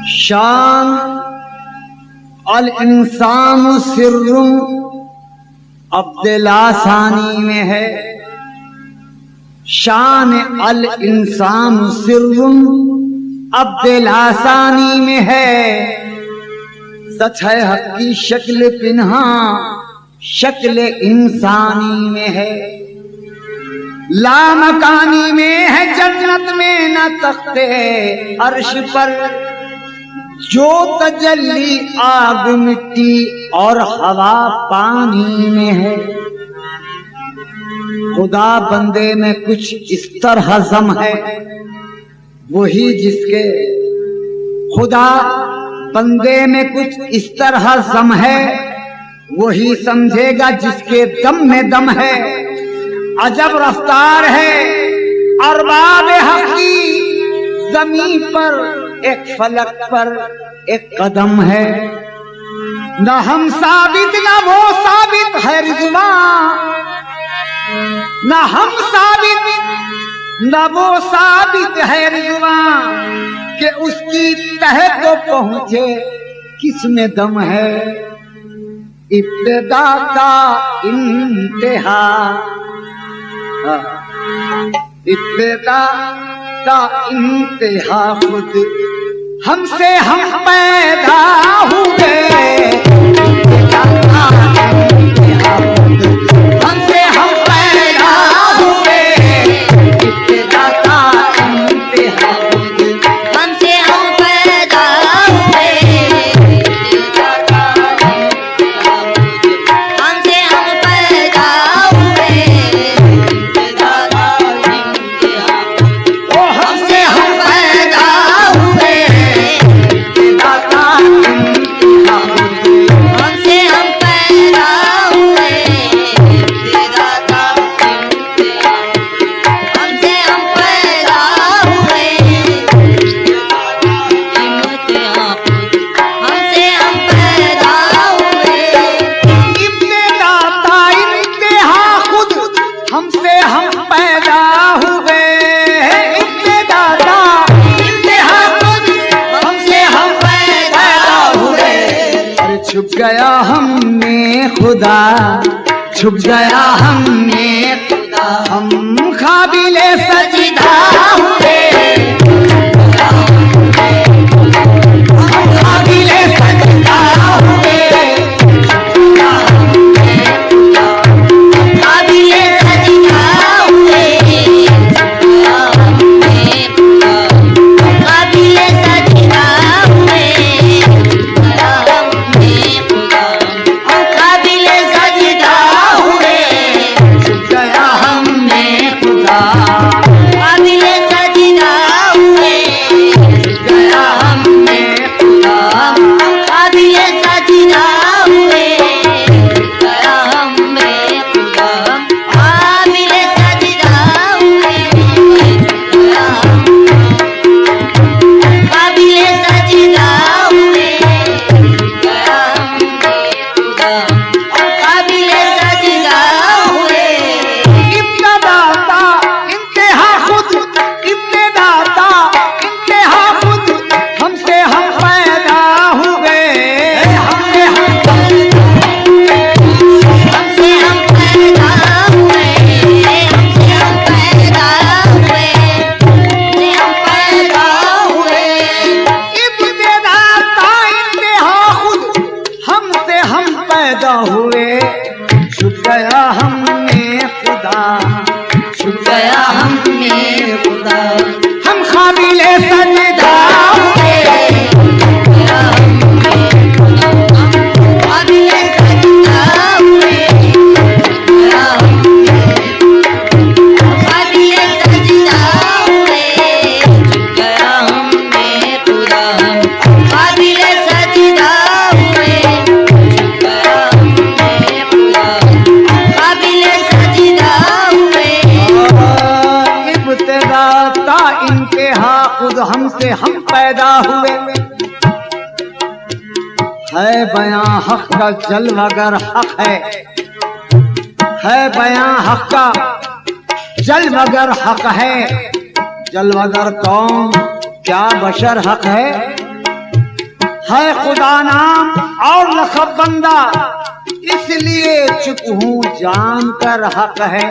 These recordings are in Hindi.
शान अल इंसान सिर्रुम अब्दुलासानी में है। शान अल इंसान सिर्रुम अब्दुलासानी में है। सच है हक की शक्ल पिन्हा शक्ल इंसानी में है। लामकानी में है जन्नत में न तख्ते अर्श पर, जो तजल्ली आग मिट्टी और हवा पानी में है। खुदा बंदे में कुछ इस तरह जम है, वही जिसके खुदा बंदे में कुछ इस तरह जम है, वही समझेगा जिसके दम में दम है। अजब रफ्तार है अरबाब हक की, जमीन पर एक फलक पर एक कदम है। न हम साबित न वो साबित है रिज़वान, न हम साबित न वो साबित है रिज़वान, कि उसकी तह को पहुंचे किसमें दम है। इब्तिदा का इंतहा, इब्तिदा का इंतहा खुद हमसे हम पैदा हुए। इब्तिदा का इंतहा खुद हमसे हम पैदा हुए। इब्तिदा का इंतहा खुद हमसे हम पैदा हुए। इब्तिदा का इंतहा खुद हमसे हम पैदा हुए। इब्तिदा का इंतहा ओ हमसे हम पैदा हुए। इब्तिदा का इंतहा खुद हमसे हम पैदा हुए। इब्तिदा का इंतहा हमसे हम पैदा हुए। इब्तिदा हमसे हम पैदा हुए। इब्तिदा का इंतहा खुद हमसे हम पैदा हुए। इब्तिदा का इंतहा खुद हमसे हम पैदा हुए। अरे छुप गया हमने खुदा, छुप गया हमने खुदा, हम काबिले सजदा हुए। हम काबिले सजदा हुए। काबिले सजदा हुए। काबिले सजदा हुए। काबिले सजदा हुए। छुप गया हमने खुदा, काबिले सजदा हुए। छुप गया हमने खुदा। काबिले सजदा हुए। गया हमें खुदा काबिले सजदा हुए। गया काबिले सजदा हुए। गया हमें खुदा काबिले सजदा हुए। इब्तिदा का इंतहा खुद, इब्तिदा का इंतहा खुद हमसे हम पैदा हुए। हमसे हम हमसे हम पैदा हुए। हमसे हम पैदा हुए। हमसे हम पैदा हुए। इब्तिदा का इंतहा खुद हमसे हम पैदा हुए। छुप गया हमने खुदा, छुप गया हमने खुदा, हम काबिले सजदा हुए। काबिले सजदा हुए। काबिले सजदा हुए। गया हमें खुदा काबिले सजदा हुए। गया हमें खुदा काबिले सजदा हुए। इब्तिदा का इंतहा खुद हमसे हम पैदा हुए। है बयां हक का जलवागर हक है बयां हक का जलवागर हक है। जलवागर कौन क्या बशर हक है। है खुदा नाम और लक़ब बंदा, इसलिए चुप हूँ जान कर हक है।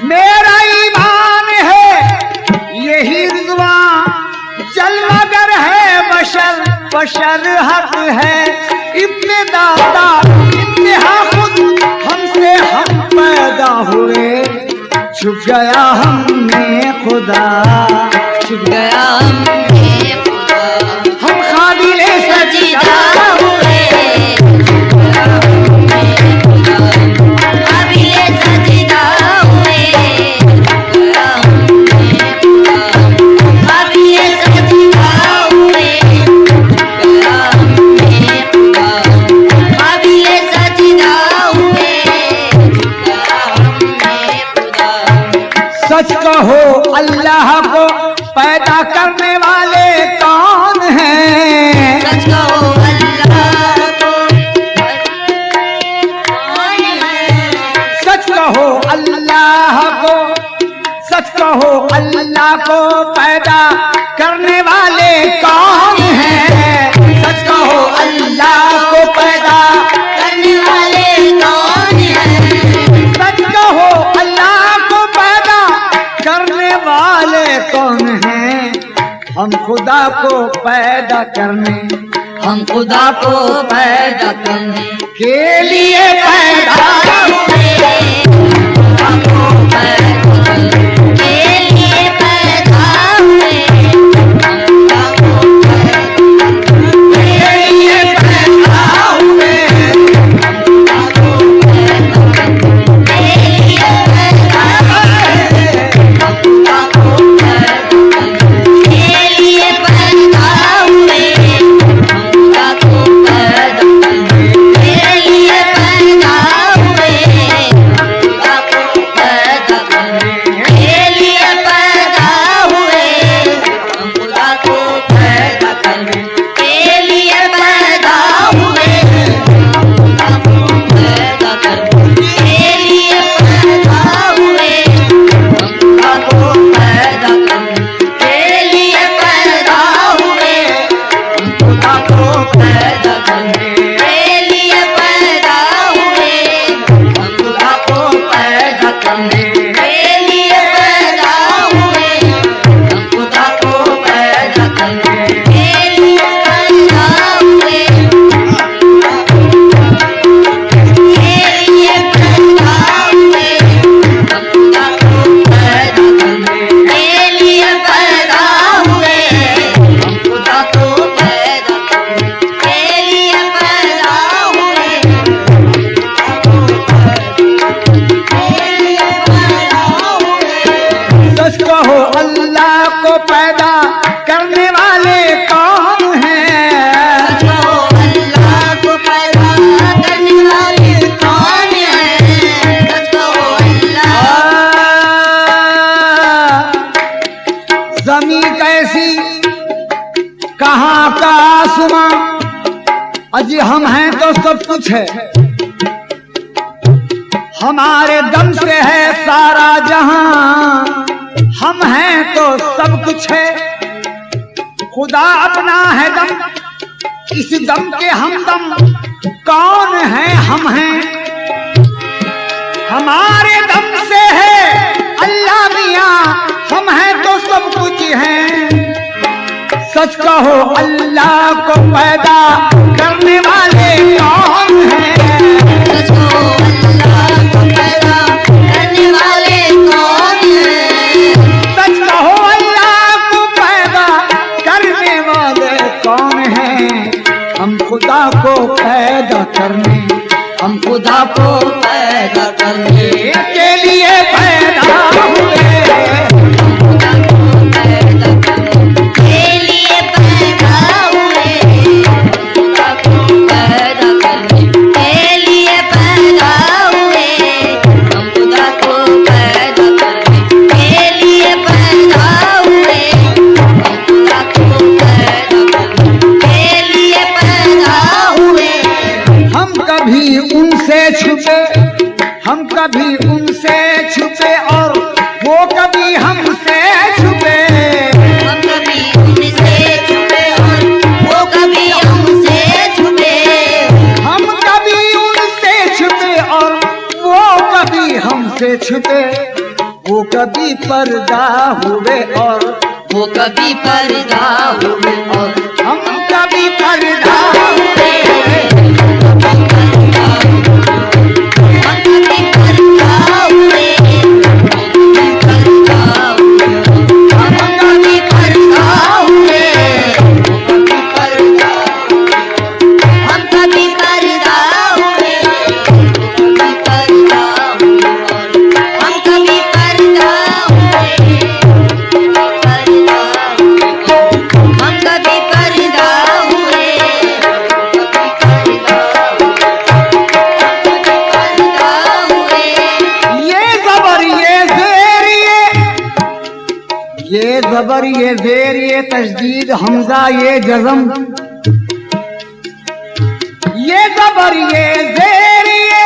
मेरा ईमान है यही रिज़वान, जलवागर है बशर बशर हक है। इब्तिदाता इंतहा खुद हमसे हम पैदा हुए, छुप गया हमने खुदा, छुप गया हमने खुदा, हम काबिले सजीदा सजीदा हुए, काबिले सजीदा हुए, काबिले सजीदा हुए, काबिले सजीदा हुए, सच कहो अल्लाह को पैदा करने वाले कौन हैं? सच कहो अल्लाह को कौन है? सच कहो अल्लाह को, सच कहो अल्लाह को पैदा करने वाले कौन हैं? सच कहो अल्लाह को पैदा, करने वाले कौन हैं? सच कहो अल्लाह को पैदा करने वाले कौन हैं? हम खुदा को पैदा करने, हम खुदा को पैदा करने के लिए पैदा हुए, खुदा को पैदा करने के लिए पैदा हुए, हम खुदा को के लिए पैदा हुए। खुदा को पैदा करने के लिए पैदा हुए, हम खुदा को पैदा करने के लिए पैदा हुए, हम खुदा को पैदा करने के लिए पैदा हुए, खुदा को पैदा करने के लिए पैदा हुए, हम खुदा को पैदा करने के लिए पैदा हुए, हम खुदा को पैदा करने के लिए पैदा हुए, हम खुदा को पैदा करने के लिए पैदा हुए, हम खुदा को पैदा करने के लिए पैदा हुए, हम खुदा को पैदा करने के लिए पैदा हुए, हम खुदा को पैदा करने के लिए पैदा हुए, के लिए पैदा हुए, हम खुदा को पैदा करने के लिए पैदा हुए, हम खुदा को पैदा करने के लिए पैदा हुए, सच कहो अल्लाह को पैदा करने वाले कौन हैं? सच कहो अल्लाह को पैदा करने वाले कौन हैं? सच कहो अल्लाह ज़मीं कैसी, कहाँ का आसमां, अजी हम हैं तो सब कुछ है, हमारे दम से है सारा जहां, हम हैं तो सब कुछ है। खुदा अपना है दम, इस दम के हमदम कौन है? हम हैं, हमारे दम से है अल्लाह मियां, हम हैं तो सब कुछ हैं। सच कहो अल्लाह को पैदा करने वाले कौन हैं? सच कहो अल्लाह को पैदा करने वाले कौन हैं? सच कहो अल्लाह को पैदा करने वाले कौन हैं? हम खुदा को पैदा करने, हम खुदा को पैदा करने के लिए पैदा हुए। खुदा को पैदा करने के लिए पैदा हुए, खुदा को पैदा करने के लिए पैदा हुए, हम खुदा को पैदा करने के लिए पैदा हुए, हम खुदा को पैदा करने के लिए पैदा हुए। हम कभी उनसे छुपे, हम कभी उनसे छुपे और वो कभी हमसे छुपे। हम कभी उनसे छुपे और वो कभी कभी पर्दा हुए और वो कभी पर्दा हुए और हम कभी पर्दा हुए। ये जबर ये जेर ये तशदीद हमजा ये जज़म, ये जबर ये जेर ये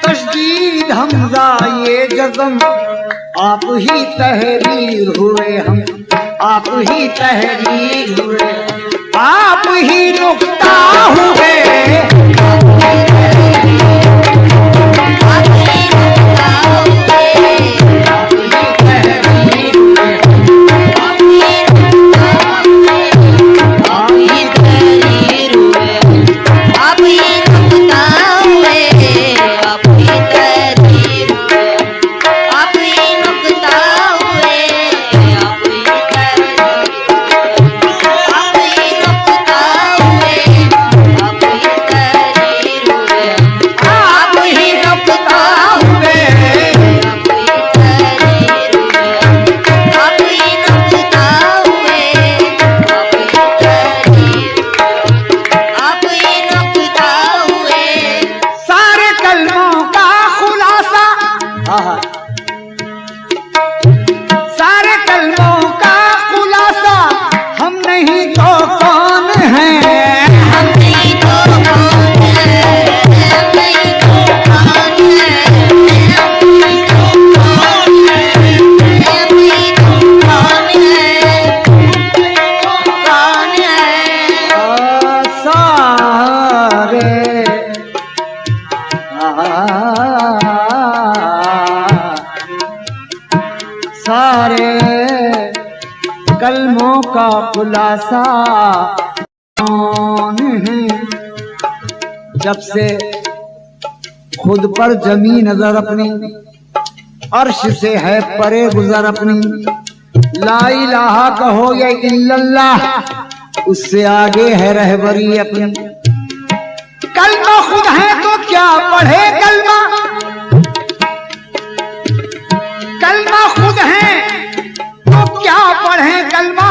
तशदीद हमजा ये जज़म। आप ही तहरीर हुए हम, आप ही तहरीर हुए, आप ही नुक्ता हुए। सारे कलमों का खुलासा हम नहीं तो कौन है, हम नहीं तो कौन है, हम नहीं तो कौन है, हम नहीं तो कौन है, हम नहीं तो कौन है, कौन है। सारे कलमों का खुलासा कौन है। जब से खुद पर जमी नजर अपनी, अर्श से है परे गुजर अपनी। ला इलाहा कहो या इल्लल्लाह, उससे आगे है रहबरी अपनी। कलमा खुद है तो क्या पढ़े कलमा, कलमा खुद है तो क्या पढ़े कलमा।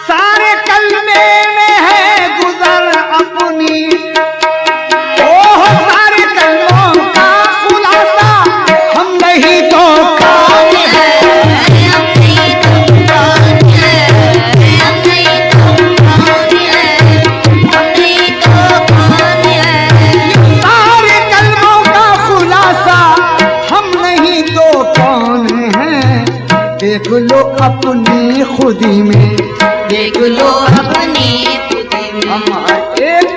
सारे कलमे में है गुजर अपनी। ओह सारे कलमों का खुलासा हम नहीं तो कौन है, हम नहीं तो कौन है, हम नहीं तो कौन है, हम नहीं तो कौन है। सारे कलमों का खुलासा हम नहीं तो कौन है। देख लो अपनी खुदी में, देख लो अपनी खुदी में, हम एक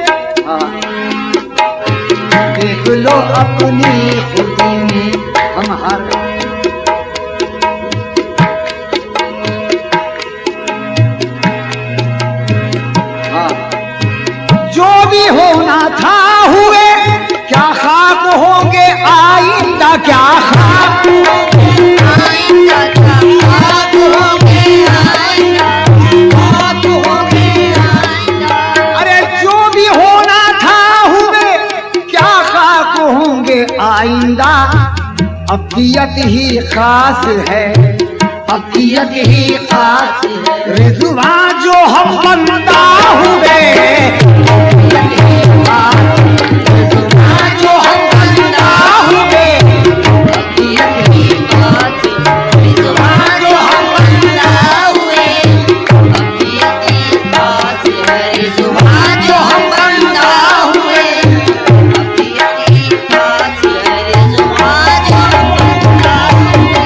देख लो अपनी खुदी में हम हर। जो भी होना था हुए, क्या खाक होंगे आइंदा, क्या खाक आइंदा, क्या खाक होंगे आइंदा, खाक होंगे आइंदा। अरे जो भी होना था हुए, क्या खाक होंगे आइंदा। अब्दियत ही खास है, अब्दियत ही खास है। रिज़वा जो हम बंदा हुए, जो हम बंदा हुए, अब्दियत ही खास है। रिज़वा जो हम बंदा हुए, अब्दियत ही खास है। रिज़वा जो हम बंदा हुए, अब्दियत ही खास है। रिज़वा जो हम बंदा हुए,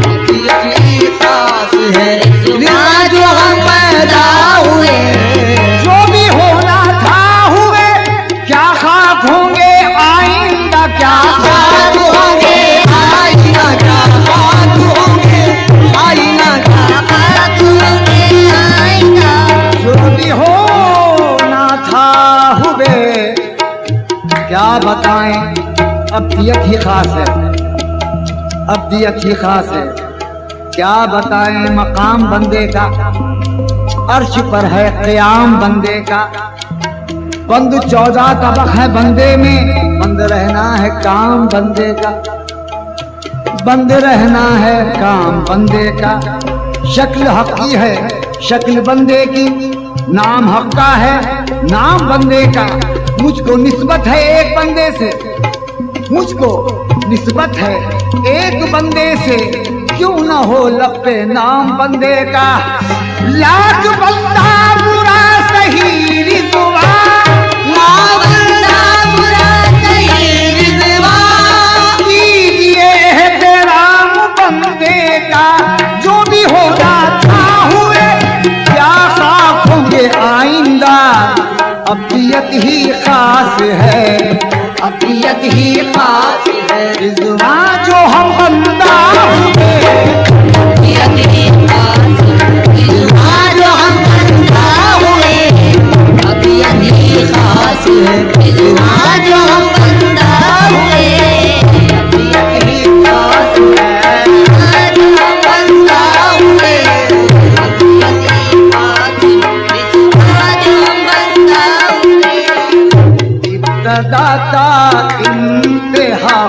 अब्दियत ही खास है। रिज़वा जो हम पैदा हुए, जो भी होना था हुए, क्या बताएं, अब्दियत ही खास है, अब्दियत ही खास है। क्या बताएं मकाम बंदे का, अर्श पर है क़याम बंदे का। बंद 14 तबक है बंदे में, बंद रहना है काम बंदे का, बंद रहना है काम बंदे का। शक्ल हक की है शक्ल बंदे की, नाम हक का है नाम बंदे का। मुझको निस्बत है एक बंदे से, मुझको निस्बत है एक बंदे से, क्यों न हो लब पे नाम बंदे का। लाख बंदा बुरा सही रिज़वा, लाख बंदा बुरा सही रिज़वा, कीजिए एहतराम बंदे का। जो भी होगा था हुए, क्या खाक होंगे आइंदा। अब्दियत ही खास है, अब्दियत ही खास है। रिज़वा जो हम बंदा हुए, अब्दियत ही खास है। रिज़वा जो हम बंदा हुए, अब्दियत ही खास है। रिज़वा जो हम बंदा हुए, अब्दियत ही खास है। जो हम बंदा हुए, अब्दियत ही खास है। रिज़वा जो हम बंदा हुए, इब्तदा ता इंतहा